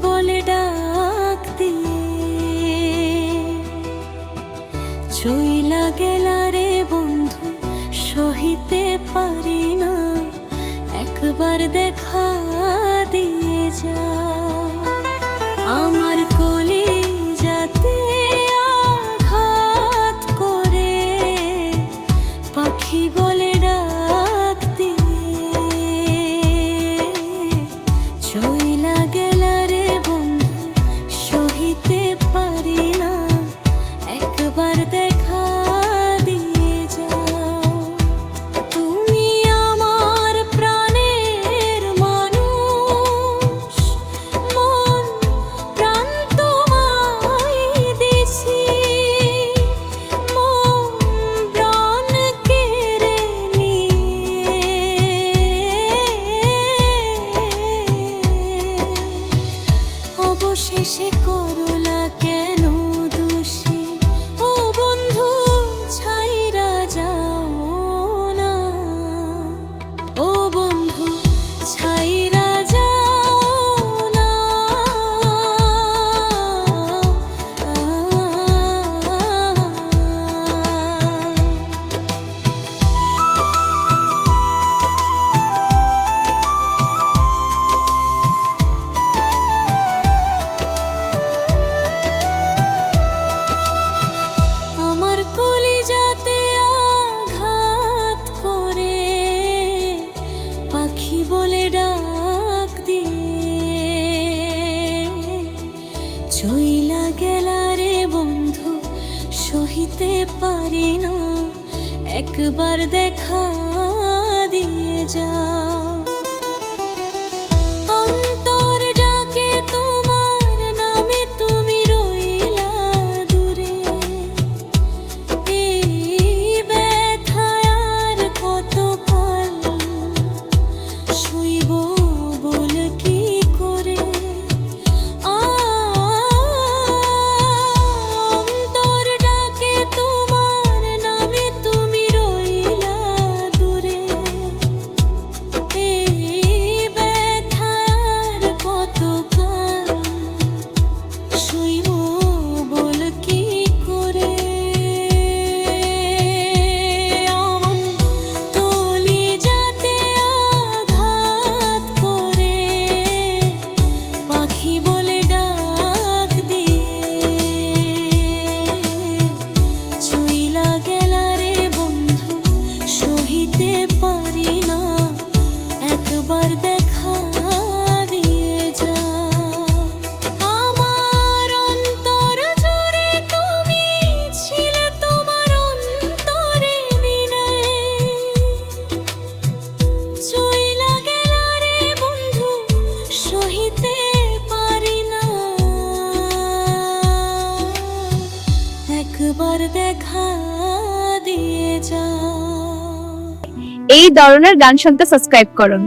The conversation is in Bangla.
বলে ডাক দিয়ে চইলা গেলা রে বন্ধু, সহিতে পারি না, একবার দেখা দিয়ে যা। আমার কলিজাতে আঘাত করে পাখি বলে ডাক দিয়ে চইলা গেলা রে বন্ধু, সহিতে পারি না, একবার দেখা দিয়ে যা। তুমি আমার প্রাণের মানুষ, মন প্রাণ তোমায় দিছি, মন প্রাণ কেড়ে নিয়ে অবশেষে করলা কেন দোষী? ও বন্ধু ছাইরা যাও না, ও বন্ধু ছাইরা যাও না। আমার কলিজাতে আঘাত করে পাখি বলে ডাক দিয়ে চইলা গেলা রে বন্ধু, সহিতে পারি না, একবার দেখা দিয়ে যা। অন্তর ডাকে তোমার নামে, তুমি রইলা দূরে, এই ব্যথায় আর কতকাল সইব বল কি করে? অন্তর ডাকে তোমার নামে, তুমি রইলা দূরে, এই ব্যথায় আর কতকাল সইব বল কি করে? আমার কলিজাতে আঘাত করে পাখি বলে ডাক দিয়ে চইলা গেলা রে বন্ধু, সহিতে পারি না, একবার দেখা দিয়ে যা। আমার অন্তর জুড়ে তুমি ছিলে, তোমার অন্তরে বিনয় চইলা গেলা রে বন্ধু, সহিতে পারি না, একবার দেখা দিয়ে যা। এই ধরনের গান শুনতে সাবস্ক্রাইব করুন।